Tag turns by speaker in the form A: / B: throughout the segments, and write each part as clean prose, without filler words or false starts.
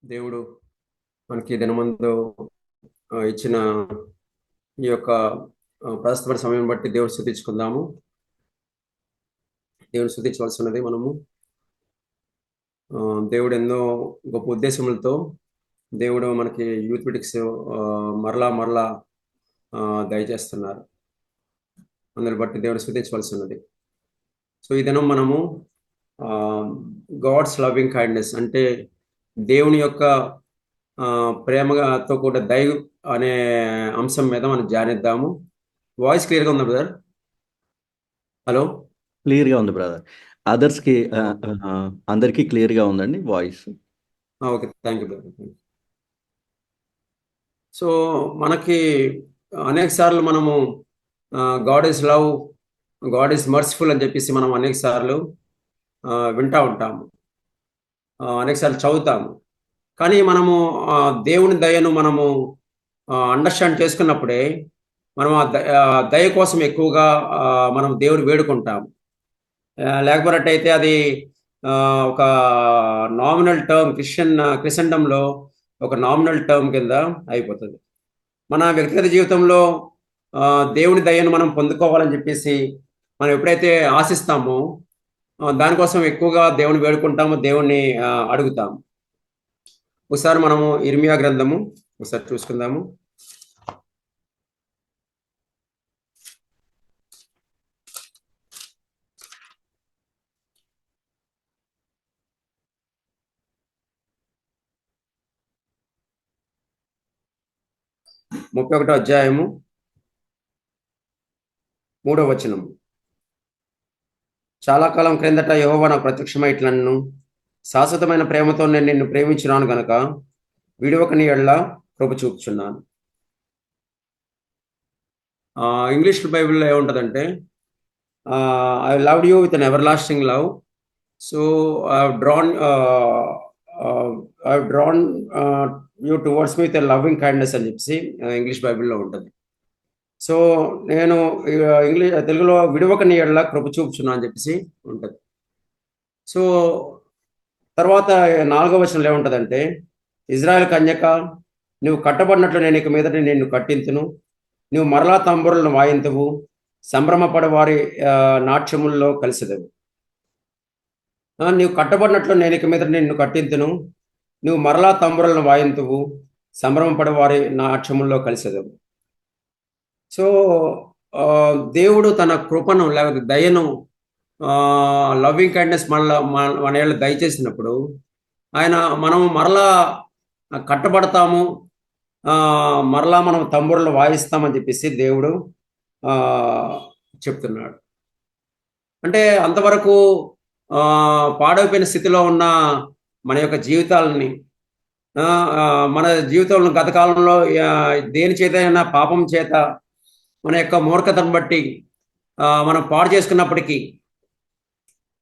A: దేవుడు మనకి దినమందు ఇచ్చిన ఈ యొక్క ప్రస్తుత సమయం బట్టి దేవుడు స్తుతించుకుందాము. దేవుడు స్తుతించవలసి ఉన్నది మనము. దేవుడు ఎన్నో గొప్ప ఉద్దేశములతో దేవుడు మనకి యూత్ మీటింగ్స్ మరలా దయచేస్తున్నారు. అందుని బట్టి దేవుడు స్తుతించవలసి ఉన్నది. సో ఈ దినం మనము గాడ్స్ లవింగ్ కైండ్నెస్ అంటే దేవుని యొక్క ప్రేమతో కూడా దయ అనే అంశం మీద మనం ధ్యానిద్దాము. వాయిస్ క్లియర్గా ఉందా బ్రదర్? హలో,
B: క్లియర్గా ఉంది బ్రదర్. అదర్స్కి అందరికీ క్లియర్గా ఉందండి voice.
A: Okay, thank you brother. So మనకి అనేక సార్లు మనము God is love, God is merciful అని చెప్పేసి మనం అనేక సార్లు వింటా ఉంటాము, అనేక సార్లు చదువుతాము. కానీ మనము దేవుని దయను మనము అండర్స్టాండ్ చేసుకున్నప్పుడే మనం ఆ దయ కోసం ఎక్కువగా మనం దేవుని వేడుకుంటాము. లేకపోయినట్టయితే అది ఒక నామినల్ టర్మ్ క్రిస్టియన్డంలో ఒక నామినల్ టర్మ్ కింద అయిపోతుంది. మన వ్యక్తిగత జీవితంలో దేవుని దయను మనం పొందుకోవాలని చెప్పేసి మనం ఎప్పుడైతే ఆశిస్తామో దానికోసం ఎక్కువగా దేవుని వేడుకుంటాము, దేవుణ్ణి అడుగుతాము. ఒకసారి మనము ఇర్మియా గ్రంథము ఒకసారి చూసుకుందాము. ముప్పై 31వ అధ్యాయము 3వ వచనము. చాలా కాలం క్రిందట యెహోవా నాకు ప్రత్యక్షమై ఇట్లనెను, శాశ్వతమైన ప్రేమతో నేను నిన్ను ప్రేమించున్నాను గనక విడువక నీ ఎడల కృప చూపుచున్నాను. ఇంగ్లీష్ బైబిల్లో ఏముంటుందంటే I loved you with an ever lasting love, so I drawn you towards me with loving kindness అని చెప్పేసి ఇంగ్లీష్ బైబిల్లో ఉంటుంది. సో నేను తెలుగులో విడువక నీ ఎడల కృప చూపుచున్నా అని చెప్పేసి ఉంటుంది. సో తర్వాత 4వ వచనంలో ఏముంటుందంటే, ఇజ్రాయెల్ కన్యక, నువ్వు కట్టబడినట్లు నేను ఇక మీదట నిన్ను కట్టింతును, నువ్వు మరలా తంబురులను వాయింతువు, సంభ్రమపడ వారి నాట్యముల్లో కలిసిదవు. నీవు కట్టబడినట్లు నేను ఇక మీదట నిన్ను కట్టింతును, నువ్వు మరలా తంబురులను వాయింతువు, సంభ్రమపడ వారి నాట్యముల్లో కలిసిదవు. సో దేవుడు తన కృపను లేకపోతే దయను లవింగ్ కైండ్నెస్ మన ఏళ్ళు దయచేసినప్పుడు మనం మరలా కట్టబడతాము, మరలా మనం తంబురులు వాయిస్తామని చెప్పేసి దేవుడు చెప్తున్నాడు. అంటే అంతవరకు పాడైపోయిన స్థితిలో ఉన్న మన యొక్క జీవితాలని, మన జీవితంలో గత కాలంలో దేని చేతైనా పాపం చేత మన యొక్క మూర్ఖతను బట్టి మనం పాడు చేసుకున్నప్పటికీ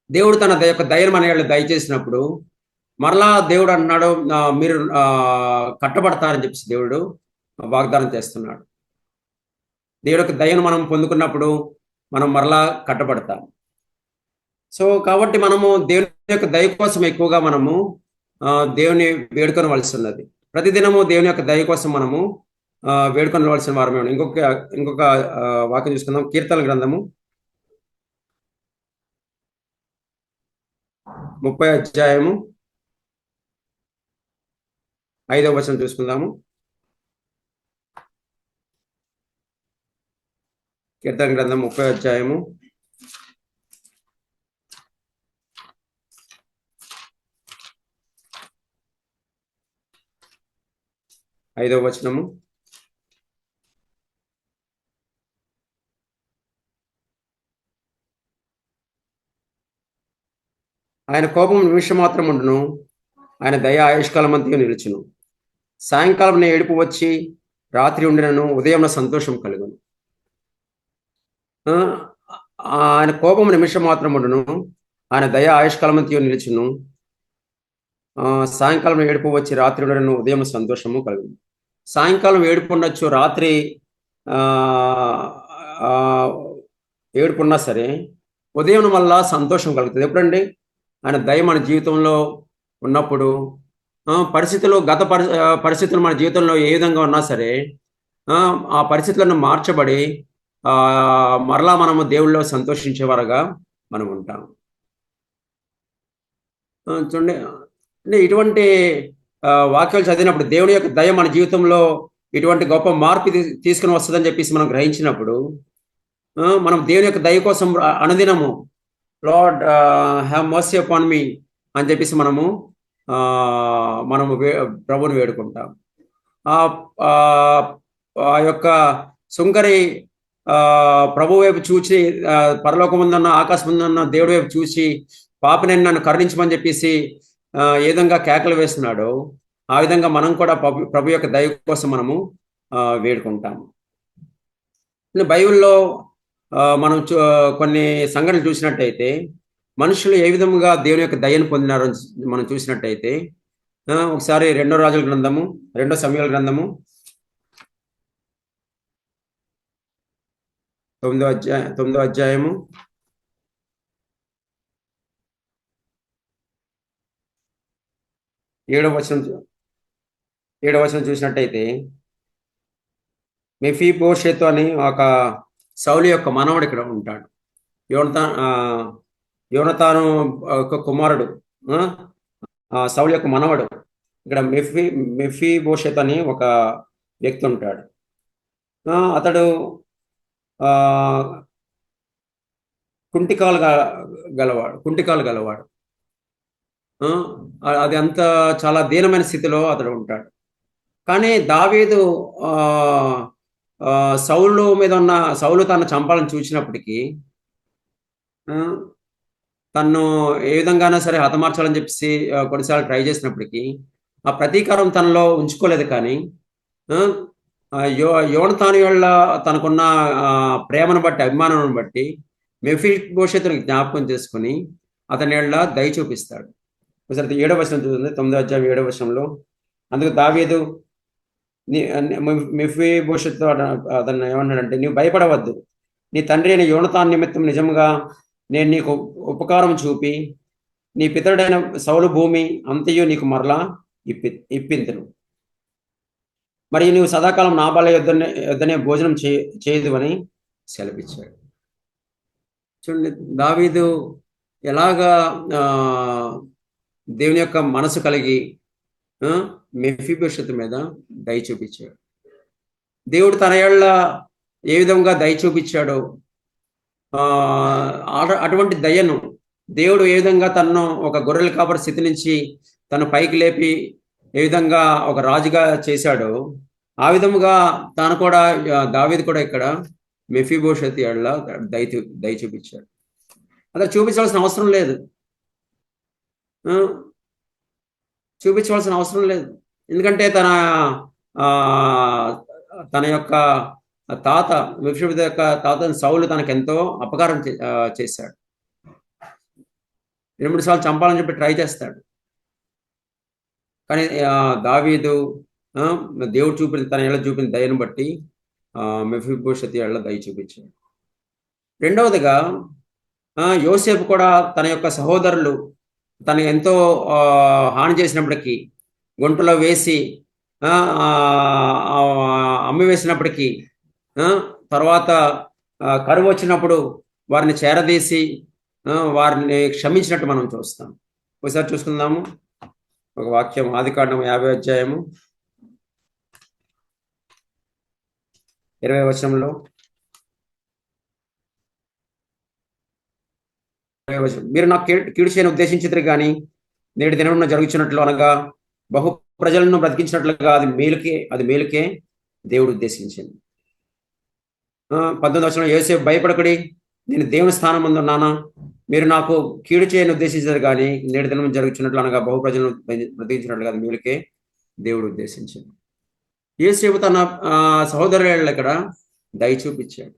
A: దేవుడు తన యొక్క దయను మన ఏళ్ళు దయచేసినప్పుడు మరలా దేవుడు అన్నాడు, మీరు కట్టబడతారని చెప్పేసి దేవుడు వాగ్దానం చేస్తున్నాడు. దేవుడి యొక్క దయను మనం పొందుకున్నప్పుడు మనం మరలా కట్టబడతాం. సో కాబట్టి మనము దేవుని యొక్క దయ కోసం ఎక్కువగా మనము దేవుని వేడుకొనవలసి ఉన్నది. ప్రతిదినము దేవుని యొక్క దయ కోసం మనము వేడుకొనవలసిన వారమే. ఇంకొక వాక్యం చూసుకుందాం. కీర్తన గ్రంథము 30వ అధ్యాయము 5వ వచనం చూసుకుందాము. కీర్తన గ్రంథం 30వ అధ్యాయము 5వ వచనము. ఆయన కోపం నిమిషం మాత్రం ఉండును, ఆయన దయ ఆయుష్కాలమంతయు నిలుచును. సాయంకాలం ఏడుపు వచ్చి రాత్రి ఉండినను ఉదయం సంతోషం కలుగును. ఆయన కోపం నిమిషం మాత్రం ఉండును, ఆయన దయ ఆయుష్కాలమంతయు నిలుచును. సాయంకాలం ఏడుపు వచ్చి రాత్రి ఉండను ఉదయం సంతోషము కలుగును. సాయంకాలం ఏడుపు ఉండొచ్చు, రాత్రి ఏడుపున్నా సరే ఉదయం వల్ల సంతోషం కలుగుతుంది. ఎప్పుడండి? ఆయన దయ మన జీవితంలో ఉన్నప్పుడు పరిస్థితులు మన జీవితంలో ఏ విధంగా ఉన్నా సరే ఆ పరిస్థితులను మార్చబడి మరలా మనము దేవుళ్ళో సంతోషించేవారుగా మనం ఉంటాం. చూడండి, అంటే ఇటువంటి వాక్యాలు చదివినప్పుడు దేవుని యొక్క దయ మన జీవితంలో ఇటువంటి గొప్ప మార్పు తీసుకుని వస్తుందని చెప్పేసి మనం గ్రహించినప్పుడు మనం దేవుని యొక్క దయ కోసం అనుదినము lord have mercy upon me అని చెప్పేసి మనము ప్రభుని వేడుకుంటాం. ఆ యొక్క సుంకరి ప్రభు వైపు చూసి పరలోకముందన్న ఆకాశముందన్న దేవుడి వైపు చూసి పాపని నన్ను కరుణించమని చెప్పేసి ఏ విధంగా కేకలు వేస్తున్నాడో ఆ విధంగా మనం కూడా ప్రభు యొక్క దయ కోసం మనము వేడుకుంటాము. బైబిల్లో మనం కొన్ని సంఘటనలు చూసినట్టయితే మనుషులు ఏ విధంగా దేవుని యొక్క దయను పొందినారో మనం చూసినట్టయితే ఒకసారి 2 రాజుల గ్రంథము 2 సమూయేలు గ్రంథము 9వ అధ్యాయము 7వ వచనం చూసినట్టయితే మెఫీబోషెతు అని ఒక సౌలు యొక్క మనవడు ఇక్కడ ఉంటాడు. యోనతాను ఒక కుమారుడు, సౌలు యొక్క మనవడు. ఇక్కడ మెఫీబోషెతు అని ఒక వ్యక్తి ఉంటాడు. అతడు కుంటికాలు గలవాడు. అది అంత చాలా దీనమైన స్థితిలో అతడు ఉంటాడు. కానీ దావీదు సౌలు తను చంపాలని చూసినప్పటికీ తను ఏ విధంగానైనా సరే హతమార్చాలని చెప్పేసి కొన్నిసార్లు ట్రై చేసినప్పటికీ ఆ ప్రతీకారం తనలో ఉంచుకోలేదు. కానీ యోనతాను వల్ల తనకున్న ప్రేమను బట్టి, అభిమానం బట్టి మెఫీబోషెతుని జ్ఞాపకం చేసుకుని అతని ఏళ్ళ దయ చూపిస్తాడు. ఒకసారి 7వ వచనం చూస్తుంది, 9వ అధ్యాయం 7వ వచనంలో. అందుకు దావీదు మెఫీబోషెతు అతను ఏమన్నాడంటే, నీవు భయపడవద్దు, నీ తండ్రి అయిన యోనతాను నిమిత్తం నిజంగా నేను నీకు ఉపకారం చూపి నీ పితరుడైన సౌలు భూమి అంతయు నీకు మరలా ఇప్పింతును. మరి నువ్వు సదాకాలం నా బల యొద్దనే భోజనం చేయదు అని సెలవిచ్చాడు. చూడండి, దావీదు ఎలాగా దేవుని యొక్క మనసు కలిగి మెఫీబోషెతు మీద దయ చూపించాడు. దేవుడు తన ఏళ్ళ ఏ విధంగా దయ చూపించాడో అటువంటి దయను దేవుడు ఏ విధంగా తనను ఒక గొర్రెల కాపరి స్థితి నుంచి తను పైకి లేపి ఏ విధంగా ఒక రాజుగా చేశాడో ఆ విధముగా తాను కూడా దావీదు కూడా ఇక్కడ మెఫీబోషెతు ఏళ్ళ దయ చూపించాడు. అలా చూపించాల్సిన అవసరం లేదు. ఎందుకంటే తన యొక్క తాత మెఫీబోషెతు యొక్క తాత సౌలు తనకెంతో అపకారం చేశాడు. 2-3 సార్లు చంపాలని చెప్పి ట్రై చేస్తాడు. కానీ దావీదు దేవుడు తన ఏళ్ళ చూపిన దయను బట్టి మెఫీబోషెతు ఏళ్ళ దయ చూపించాడు. రెండవదిగా యోసేపు కూడా తన యొక్క సహోదరులు తను ఎంతో హాని చేసినప్పటికీ, గుంటలో వేసి అమ్మివేసినప్పటికీ, తర్వాత కరువు వచ్చినప్పుడు వారిని చేరదీసి వారిని క్షమించినట్టు మనం చూస్తాం. ఒకసారి చూసుకుందాము ఒక వాక్యం, ఆదికాండం 50వ అధ్యాయము 20వ వచనంలో. మీరు నాకు కీడు చేయని ఉద్దేశించిద్దరు కానీ నేటి దినమున జరుగుతున్నట్లు, అనగా బహు ప్రజలను బ్రతికించినట్లుగా అది మేలుకే దేవుడు ఉద్దేశించింది. 19వ వచనం, యోసేపు భయపడకుడి, నేను దేవుని స్థానం ముందు ఉన్నానా, మీరు నాకు కీడు చేయని ఉద్దేశించారు కానీ నేటి దినం జరుగుతున్నట్లు, అనగా బహు ప్రజలను బ్రతికించినట్లుగా అది మేలుకే దేవుడు ఉద్దేశించింది. యోసేపు తన సహోదరుల ఇక్కడ దయ చూపించాడు.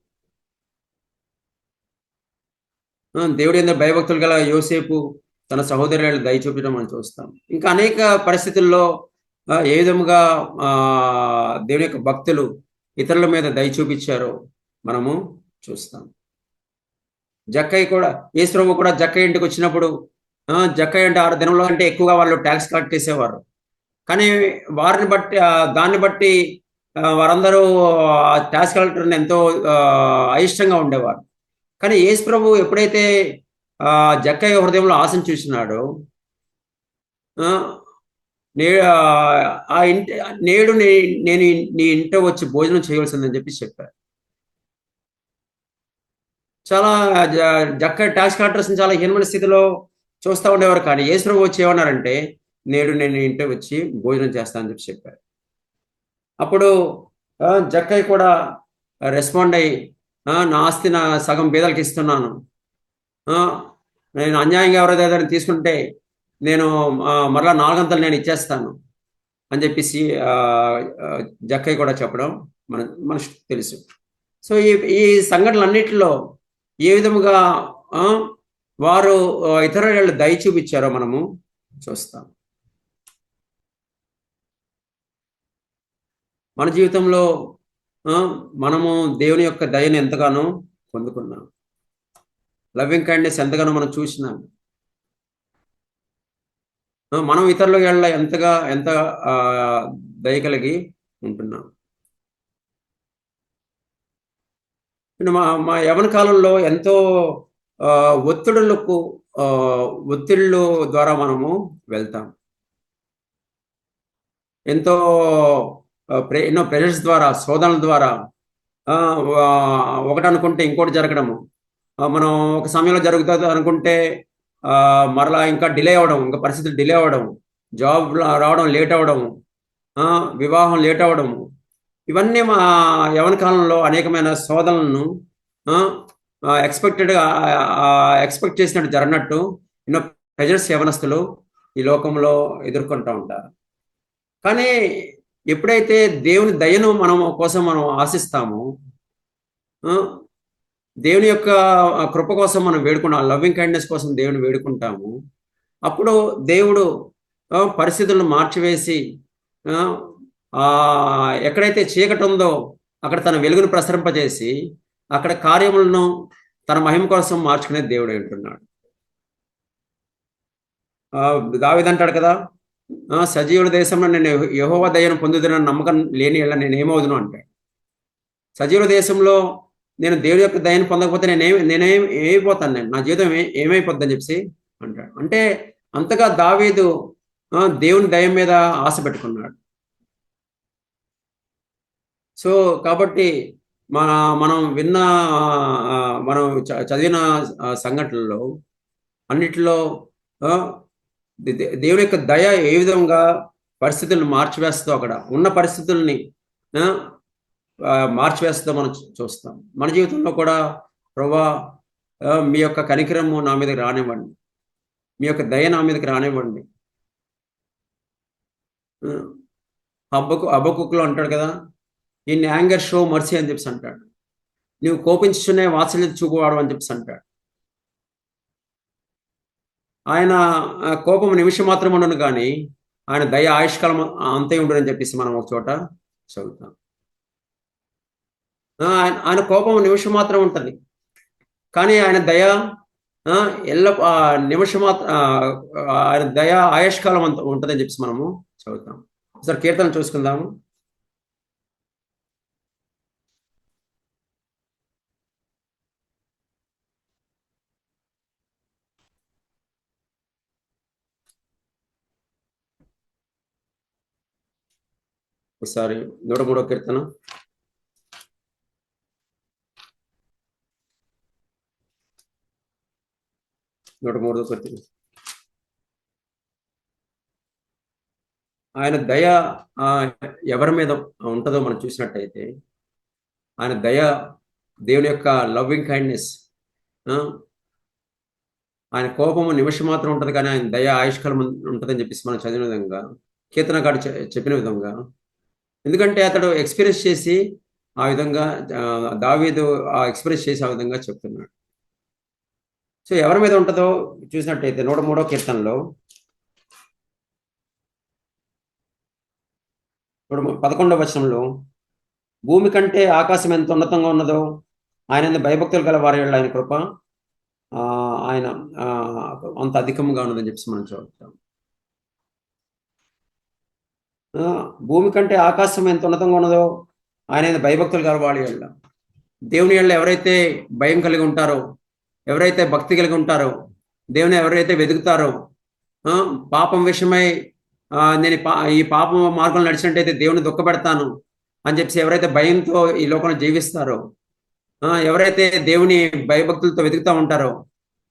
A: దేవుడి యందు భయభక్తులు గల యోసేపు తన సహోదరులను దయ చూపించడం మనం చూస్తాం. ఇంకా అనేక పరిస్థితుల్లో ఏ విధముగా దేవుని యొక్క భక్తులు ఇతరుల మీద దయ చూపించారో మనము చూస్తాం. జక్కయ్య కూడా, యేసుప్రభు కూడా జక్కయ్య ఇంటికి వచ్చినప్పుడు జక్కయ్య అంటే 6 దినంలో అంటే ఎక్కువగా వాళ్ళు ట్యాక్స్ కలెక్ట్ చేసేవారు. కానీ వారిని బట్టి దాన్ని బట్టి వారందరూ ట్యాక్స్ కలెక్టర్ని ఎంతో అయిష్టంగా ఉండేవారు. కానీ యేసు ప్రభు ఎప్పుడైతే జక్కయ్య హృదయంలో ఆశను చూసినాడో, ఆ, నే ఆ ఆ ఇంటి నేడు నేను నీ ఇంట వచ్చి భోజనం చేయవలసిందని చెప్పి చెప్పారు. చాలా జక్కయ్య ట్యాక్స్ కలెక్టర్స్ని చాలా హీనమైన స్థితిలో చూస్తూ ఉండేవారు. కానీ యేసు ప్రభు వచ్చి ఏమన్నారంటే, నేడు నేను నీ ఇంట వచ్చి భోజనం చేస్తానని చెప్పి చెప్పారు. అప్పుడు జక్కయ్య కూడా రెస్పాండ్ అయ్యి, నా ఆస్తి నా సగం బీదలకు ఇస్తున్నాను, నేను అన్యాయంగా ఎవరైతే తీసుకుంటే నేను మరలా 4 అంతలు నేను ఇచ్చేస్తాను అని చెప్పేసి జక్కయ్య కూడా చెప్పడం మనకు తెలుసు. సో ఈ సంఘటనలన్నిటిలో ఏ విధముగా వారు ఇతరులు దయ చూపించారో మనము చూస్తాం. మన జీవితంలో మనము దేవుని యొక్క దయను ఎంతగానో పొందుకున్నాం. లవింగ్ కైండ్నెస్ ఎంతగానో మనం చూసినాం. మనం ఇతరుల ఏళ్ళ ఎంత దయ కలిగి ఉంటున్నాం. మా యవన కాలంలో ఎంతో ఒత్తిళ్ళు ద్వారా మనము వెళ్తాం. ఎంతో ఎన్నో ప్రెషర్స్ ద్వారా, శోధనల ద్వారా ఒకటి అనుకుంటే ఇంకోటి జరగడము, మనం ఒక సమయంలో జరుగుతుంది అనుకుంటే మరలా ఇంకా డిలే అవ్వడం, ఇంకా పరిస్థితులు డిలే అవ్వడం, జాబ్ రావడం లేట్ అవ్వడం, వివాహం లేట్ అవ్వడము, ఇవన్నీ మా యవన కాలంలో అనేకమైన శోధనలను ఎక్స్పెక్ట్ చేసినట్టు జరగనట్టు ఎన్నో ప్రెజర్స్ యవనస్తులు ఈ లోకంలో ఎదుర్కొంటూ ఉంటారు. కానీ ఎప్పుడైతే దేవుని దయను కోసం మనం ఆశిస్తామో, దేవుని యొక్క కృప కోసం మనం వేడుకున్నాం, లవ్వింగ్ కైండ్నెస్ కోసం దేవుని వేడుకుంటాము. అప్పుడు దేవుడు పరిస్థితులను మార్చివేసి ఎక్కడైతే చీకటి ఉందో అక్కడ తన వెలుగును ప్రసరింపజేసి అక్కడ కార్యములను తన మహిమ కోసం మార్చుకునే దేవుడు అంటున్నాడు. దావీదు అంటాడు కదా, సజీవుల దేశంలో నేను యెహోవా దయను పొందుతున్న నమ్మకం లేని ఎళ్ళ నేను ఏమవుదును అంటాడు. సజీవుల దేశంలో నేను దేవుడి యొక్క దయను పొందకపోతే ఏమైపోతాను, నా జీవితం ఏమైపోద్ది అని చెప్పి అంటాడు. అంటే అంతగా దావీదు దేవుని దయ మీద ఆశ పెట్టుకున్నాడు. సో కాబట్టి మనం మనం చదివిన సంఘటనలో అన్నిటిలో దేవుని యొక్క దయ ఏ విధంగా పరిస్థితులను మార్చివేస్తుందో, అక్కడ ఉన్న పరిస్థితుల్ని మార్చివేస్తుందో మనం చూస్తాం. మన జీవితంలో కూడా ప్రభువా మీ యొక్క కనికరము నా మీదకి రానివ్వండి, మీ యొక్క దయ నా మీదకి రానివ్వండి. హబక్కులో అంటాడు కదా, ఇన్ యాంగర్ షో మర్సీ అని చెప్పి అంటాడు. నువ్వు కోపించునే వాత్సల్యత చూపువాడు అని చెప్పి అంటాడు. ఆయన కోపం నిమిషం మాత్రం ఉండను, కానీ ఆయన దయ ఆయుష్కాలం అంతే ఉండదు అని చెప్పేసి మనం ఒక చోట చదువుతాం. ఆయన కోపం నిమిషం మాత్రం ఉంటుంది, కానీ ఆయన దయ నిమిషం మాత్రం, ఆయన దయ ఆయుష్కాలం అంత ఉంటుందని చెప్పేసి మనము చదువుతాం. ఒకసారి కీర్తన చూసుకుందాము. ఒకసారి 103వ కీర్తన. ఆయన దయ ఎవరి మీద ఉంటుందో మనం చూసినట్టయితే, ఆయన దయ దేవుని యొక్క లవ్వింగ్ కైండ్నెస్, ఆయన కోపము నిమిషం మాత్రం ఉంటుంది, కానీ ఆయన దయ ఆయుష్కాలం ఉంటుందని చెప్పేసి మనం చదివిన విధంగా, కీర్తనకారుడు చెప్పిన విధంగా. ఎందుకంటే అతడు ఎక్స్పీరియన్స్ చేసి ఆ విధంగా, దావీదు ఎక్స్పీరియన్స్ చేసి ఆ విధంగా చెప్తున్నాడు. సో ఎవరి మీద ఉంటుందో చూసినట్టయితే 103వ కీర్తనలో 11వ వచనంలో, భూమి కంటే ఆకాశం ఎంత ఉన్నతంగా ఉన్నదో ఆయన భయభక్తులు గల వారి ఆయన కృప ఆయన అంత అధికంగా ఉన్నదని చెప్పి మనం చూస్తాం. భూమి కంటే ఆకాశం ఎంత ఉన్నతంగా ఉన్నదో ఆయన భయభక్తులు గలవాడి ఎడల, దేవుని ఎడల ఎవరైతే భయం కలిగి ఉంటారో, ఎవరైతే భక్తి కలిగి ఉంటారో, దేవుని ఎవరైతే వెతుకుతారో, పాపం విషయమై నేను ఈ పాపం మార్గంలో నడిచినట్టయితే దేవుని దుఃఖపెడతాను అని చెప్పి ఎవరైతే భయంతో ఈ లోకంలో జీవిస్తారో, ఎవరైతే దేవుని భయభక్తులతో వెతుకుతూ ఉంటారో,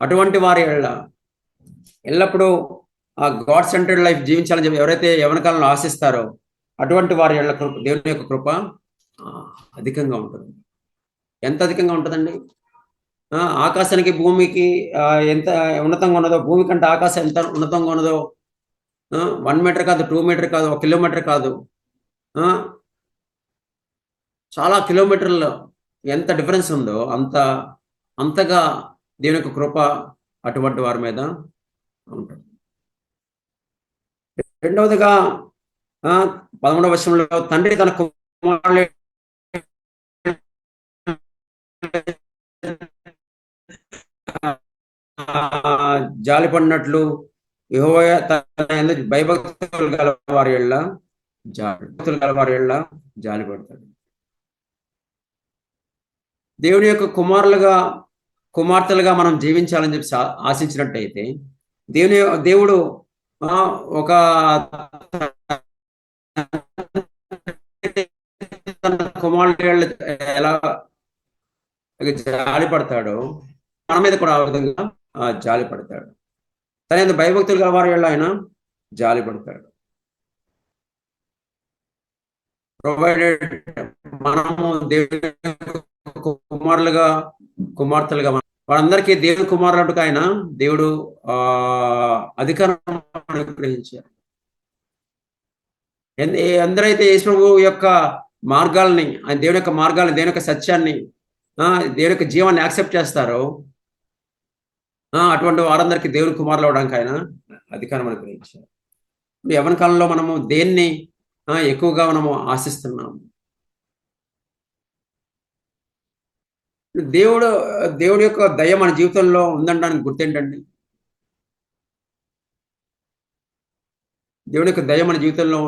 A: అటువంటి వారి ఎల్లప్పుడూ ఆ గాడ్ సెంటర్డ్ లైఫ్ జీవించాలని చెప్పి ఎవరైతే యవన కాలంలో ఆశిస్తారో, అటువంటి వారి కృప, దేవుని యొక్క కృప అధికంగా ఉంటుంది. ఎంత అధికంగా ఉంటుందండి? ఆకాశానికి భూమికి ఎంత ఉన్నతంగా ఉన్నదో, భూమి కంటే ఆకాశం ఎంత ఉన్నతంగా ఉన్నదో, 1 మీటర్ కాదు, 2 మీటర్ కాదు, 1 కిలోమీటర్ కాదు, చాలా కిలోమీటర్లు ఎంత డిఫరెన్స్ ఉందో అంతగా దేవుని యొక్క కృప అటువంటి వారి మీద ఉంటుంది. రెండవదిగా 11వ వచనంలో తండ్రి తన కుమారుని జాలిపడినట్లు యెహోవా తన భయభక్తులు గల వారి ఎడల జాలిపడతాడు. దేవుని యొక్క కుమార్తెలుగా మనం జీవించాలని చెప్పి ఆశించినట్టయితే దేవుడు ఒక కుమారుడు ఎలా జాలిపడతాడో మన మీద కూడా ఆ విధంగా జాలిపడతాడు. తన భయభక్తులు గల వారి ఆయన జాలిపడతాడు. ప్రొవైడెడ్ మనము దేవుని కుమార్తెలుగా వాళ్ళందరికీ దేవుని కుమారులకు ఆయన దేవుడు అధికారం అనుగ్రహించారు. ఎందరైతే యేసు ప్రభువు యొక్క మార్గాల్ని, ఆయన దేవుని యొక్క మార్గాల్ని, దేవుని యొక్క సత్యాన్ని, దేవుని యొక్క జీవాన్ని యాక్సెప్ట్ చేస్తారో, అటువంటి వారందరికీ దేవుని కుమారులు అవడానికి ఆయన అధికారం అనుగ్రహించారు. యవ్వన కాలంలో మనము దేన్ని ఎక్కువగా మనము ఆశిస్తున్నాము? దేవుడి యొక్క దయ మన జీవితంలో ఉందనడానికి గుర్తేంటండి? దేవుని యొక్క దయ మన జీవితంలో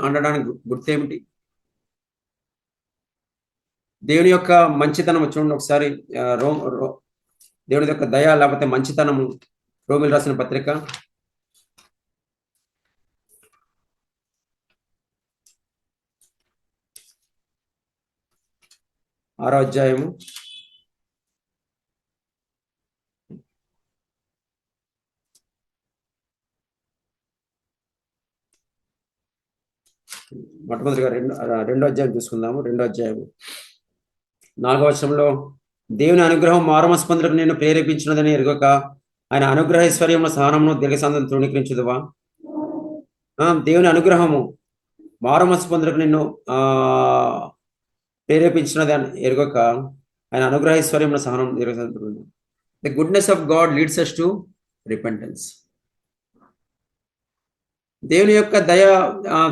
A: ఉండడానికి గుర్తేమిటి? దేవుని యొక్క మంచితనం చూడండి ఒకసారి. దేవుని యొక్క దయ లేకపోతే మంచితనము, రోమిలు రాసిన పత్రిక 6వ అధ్యాయము 2వ అధ్యాయం చూసుకుందాము. 2వ అధ్యాయము 4వ వచనంలో దేవుని అనుగ్రహం మారుమనసు పొందుటకు నేను ప్రేరేపించినదని ఎరుగక ఆయన అనుగ్రహైశ్వర్యము సహనమును దీర్ఘశాంతం తృణీకరించుదువా? దేవుని అనుగ్రహము మారుమనసు పొందుటకు నిన్ను ప్రేరేపించినది అని ఎరుగక ఆయన అనుగ్రహైశ్వర్యమును సహనం దీర్ఘశాంతం. The goodness of God leads us to repentance. దేవుని యొక్క దయ,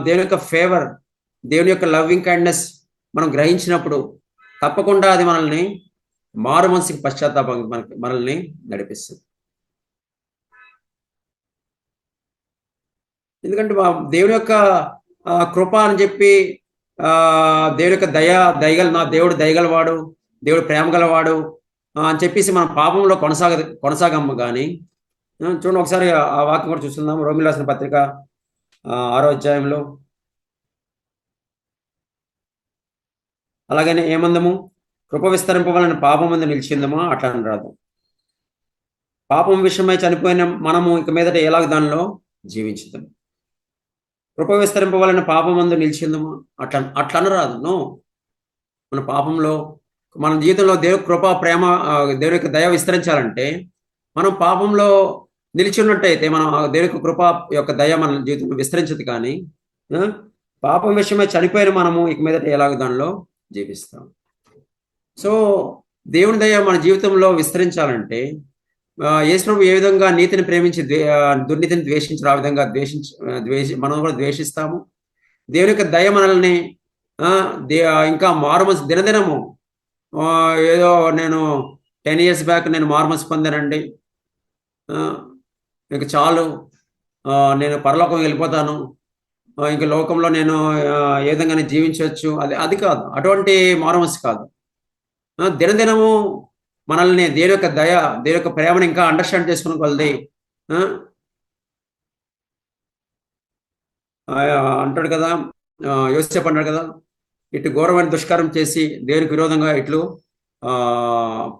A: దేవుని యొక్క ఫేవర్, దేవుని యొక్క లవ్వింగ్ కైండ్నెస్ మనం గ్రహించినప్పుడు తప్పకుండా అది మనల్ని మారు మనసుకి పశ్చాత్తాపం మనల్ని నడిపిస్తుంది. ఎందుకంటే దేవుని యొక్క కృప అని చెప్పి, దేవుని యొక్క నా దేవుడు దయగలవాడు, దేవుడు ప్రేమ గలవాడు అని చెప్పేసి మనం పాపంలో కొనసాగమ్మ. కానీ చూడండి ఒకసారి ఆ వాక్యం కూడా చూస్తున్నాం. రోమిలు రాసిన పత్రిక 6వ అధ్యాయంలో అలాగనే ఏమందము? కృప విస్తరింపవలని పాపం ముందు నిలిచిందమా? అట్లా అని రాదు. పాపం విషయమై చనిపోయిన మనము ఇక మీదట ఎలాగ దానిలో జీవించుదాం. కృప విస్తరింపవలని పాపం ముందు నిలిచిందమా? అట్లా అనరాదు. నో, మన పాపంలో, మన జీవితంలో దేవుని కృప, ప్రేమ, దేవుని యొక్క దయ విస్తరించాలంటే మనం పాపంలో నిలిచి ఉన్నట్టయితే మనం దేవుని యొక్క కృప యొక్క దయ మన జీవితంలో విస్తరించదు. కానీ పాపం విషయమై చనిపోయిన మనము ఇక మీదట ఎలాగ దానిలో జీవిస్తాం. సో దేవుని దయ మన జీవితంలో విస్తరించాలంటే యేసు ప్రభు ఏ విధంగా నీతిని ప్రేమించి దుర్నీతిని ద్వేషించారు, ఆ విధంగా మనం కూడా ద్వేషిస్తాము. దేవుని యొక్క దయ మనల్ని ఇంకా మారుమనసు దినదినము, ఏదో నేను 10 years బ్యాక్ నేను మారుమనసు పొందానండి, ఇక చాలు, నేను పరలోకం వెళ్ళిపోతాను, ఇంక లోకంలో నేను ఏ విధంగానే జీవించవచ్చు, అది కాదు, అటువంటి మారమనసు కాదు. దినదినము మనల్ని దేని యొక్క దయ, దేని యొక్క ప్రేమను ఇంకా అండర్స్టాండ్ చేసుకున్న కొలది ఆ, అంటాడు కదా, యోసేపు అన్నాడు కదా, ఇటు ఘోరమైన దుష్కారం చేసి దేవునికి విరోధంగా ఇట్లు ఆ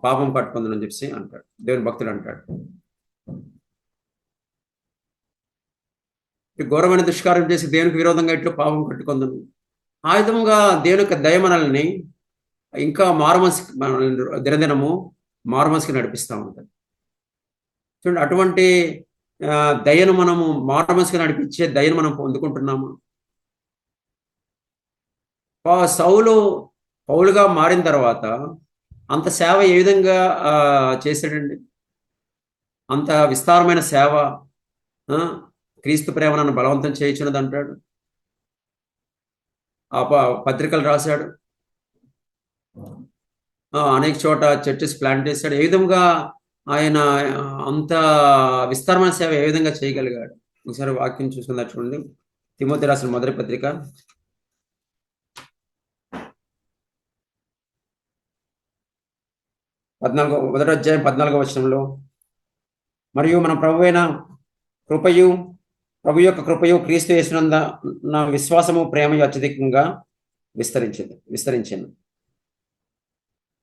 A: పాపం కట్టుకుందని చెప్పి అంటాడు, దేవుని భక్తుడు అంటాడు. ఇటు ఘోరమైన దుష్కారం చేసి దేవునికి విరోధంగా ఇట్లు పాపం కట్టుకుందని, ఆ విధముగా దేవుని యొక్క దయ మనల్ని ఇంకా మారుమనసు, దినదినము మారుమనసుకి నడిపిస్తూ ఉంటుంది. చూడండి, అటువంటి దయను మనము మారుమనసుకి నడిపించే దయను మనం పొందుకుంటున్నాము. సౌలు పౌలుగా మారిన తర్వాత అంత సేవ ఏ విధంగా చేశాడండి? అంత విస్తారమైన సేవ, క్రీస్తు ప్రేమ నన్ను బలవంతం చేయించినది అంటాడు. ఆ పత్రికలు రాశాడు, అనేక చోట చర్చెస్ ప్లాంట్ చేశాడు. ఏ విధంగా ఆయన అంత విస్తారమైన సేవ ఏ విధంగా చేయగలిగాడు? ఒకసారి వాక్యం చూసుకుందా చూడండి, తిమోతి రాసిన మొదటి పత్రిక 1 అధ్యాయం 14వ వచనంలో, మరియు మన ప్రభు యొక్క కృపయు క్రీస్తు యేసునందు నా విశ్వాసము ప్రేమయు అత్యధికంగా విస్తరించింది.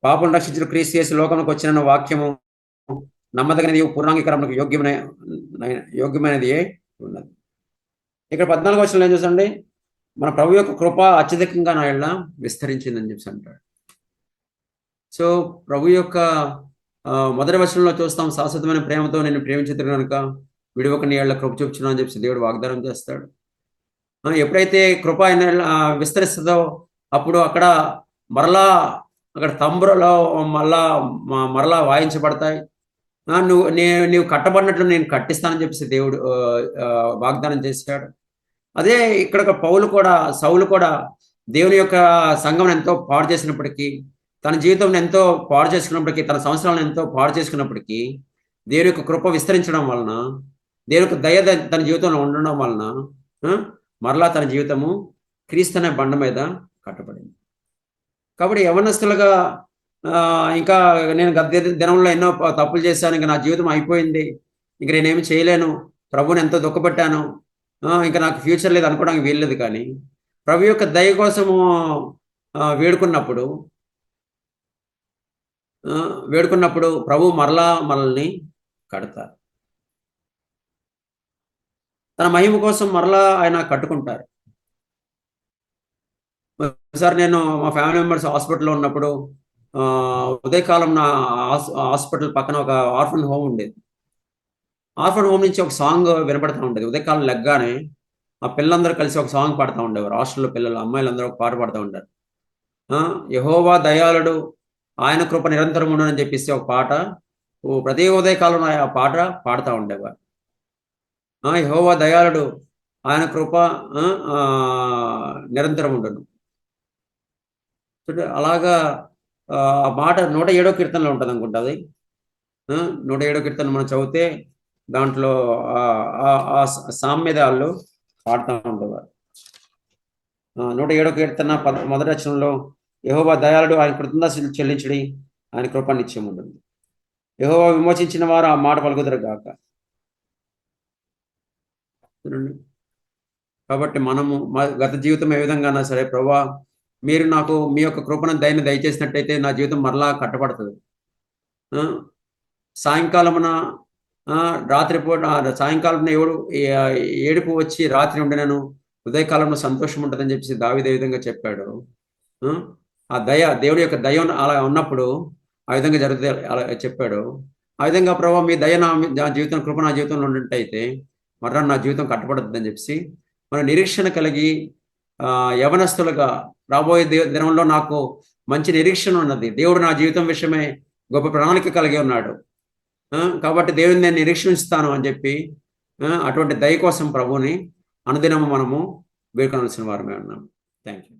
A: పాపం రక్షించిన క్రీస్తు యేసు లోకంలోకి వచ్చిన వాక్యము నమ్మదగినది, పూర్ణాంగీకరణకు యోగ్యమైనది ఉన్నది. ఇక్కడ 14వ వచనంలో ఏం చూసండి, మన ప్రభు యొక్క కృప అత్యధికంగా నా యెడల విస్తరించిందని చెప్పి అంటాడు. సో ప్రభు యొక్క మొదటి వచనంలో చూస్తాం, శాశ్వతమైన ప్రేమతో నేను ప్రేమించుతాను కనుక విడివక నీ యెడల కృప చూపుచున్నా అని చెప్పి దేవుడు వాగ్దానం చేస్తాడు. ఎప్పుడైతే కృప ఆయన విస్తరిస్తుందో అప్పుడు అక్కడ తంబురలో మరలా వాయించబడతాయి. నీవు కట్టబడినట్లు నేను కట్టిస్తానని చెప్పేసి దేవుడు వాగ్దానం చేశాడు. అదే ఇక్కడ సౌలు కూడా దేవుని యొక్క సంఘం ఎంతో పాడు చేసినప్పటికీ, తన జీవితం ఎంతో పాడు చేసుకున్నప్పటికీ, తన సంవత్సరాలను ఎంతో పాడు చేసుకున్నప్పటికీ, దేవుని యొక్క కృప విస్తరించడం వలన, దేవుని యొక్క దయ తన జీవితంలో ఉండడం వలన మరలా తన జీవితము క్రీస్తు అనే బండ మీద కట్టబడింది. కాబట్టి యవనస్తులుగా ఇంకా నేను గత దినంలో ఎన్నో తప్పులు చేశాను, ఇంకా నా జీవితం అయిపోయింది, ఇంక నేనేమి చేయలేను, ప్రభుని ఎంతో దుఃఖపెట్టాను, ఇంకా నాకు ఫ్యూచర్ లేదు అనుకోవడానికి వీల్లేదు. కానీ ప్రభు యొక్క దయ కోసము వేడుకున్నప్పుడు ప్రభు మరలా మనల్ని కడతారు. తన మహిమ కోసం మరలా ఆయన కట్టుకుంటారు. ఒకసారి నేను మా ఫ్యామిలీ మెంబర్స్ హాస్పిటల్లో ఉన్నప్పుడు ఉదయకాలం నా హాస్పిటల్ పక్కన ఒక ఆర్ఫన్ హోమ్ ఉండేది. ఆర్ఫన్ హోమ్ నుంచి ఒక సాంగ్ వినపడుతూ ఉండేది. ఉదయకాలం లెగ్గానే ఆ పిల్లలందరూ కలిసి ఒక సాంగ్ పాడుతూ ఉండేవారు. హాస్టల్లో పిల్లలు, అమ్మాయిలందరూ ఒక పాట పాడుతూ ఉంటారు. యెహోవా దయాళుడు, ఆయన కృప నిరంతరం ఉండని చెప్పేసి ఒక పాట ప్రతి ఉదయకాలం ఆ పాట పాడుతూ ఉండేవారు. యెహోవా దయాళుడు, ఆయన కృప నిరంతరం ఉండను. అలాగా ఆ మాట 107వ కీర్తనలో ఉంటుంది అనుకుంటా. అది 107వ కీర్తన మనం చదివితే దాంట్లో సామ్యత వాళ్ళు పాడుతూ ఉండేవారు. 107వ కీర్తన మొదటి వచనంలో, యెహోవా దయాళుడు, ఆయన కృతజ్ఞతలు చెల్లించుడి, ఆయన కృప నిత్యం ఉంటుంది. యెహోవా విమోచించిన వారు ఆ మాట పలుకుదురు గాక. కాబట్టి మనము గత జీవితం ఏ విధంగా సరే, ప్రభువా మీరు నాకు మీ యొక్క కృపను దయచేసినట్టయితే నా జీవితం మరలా కట్టబడుతుంది. సాయంకాలమున రాత్రిపూట సాయంకాలం ఏడుపు వచ్చి రాత్రి ఉండినను ఉదయకాలంలో సంతోషం ఉంటుందని చెప్పేసి దావీదు ఏ విధంగా చెప్పాడు. ఆ దేవుడి యొక్క దయ అలా ఉన్నప్పుడు ఆ విధంగా జరుగుతుంది అలా చెప్పాడు. ఆ విధంగా ప్రభావ మీ దయ నా జీవితం, కృప నా జీవితంలో ఉన్నట్టయితే మరలా నా జీవితం కట్టబడుతుందని చెప్పేసి మన నిరీక్షణ కలిగి యవనస్తులుగా రాబోయే దినంలో నాకు మంచి నిరీక్షణ ఉన్నది, దేవుడు నా జీవితం విషయమే గొప్ప ప్రణాళిక కలిగి ఉన్నాడు, కాబట్టి దేవుని నేను నిరీక్షిస్తాను అని చెప్పి అటువంటి దయ కోసం ప్రభువుని అనుదినము మనము వేడుకొనవలసిన వారమే ఉన్నాం. Thank you.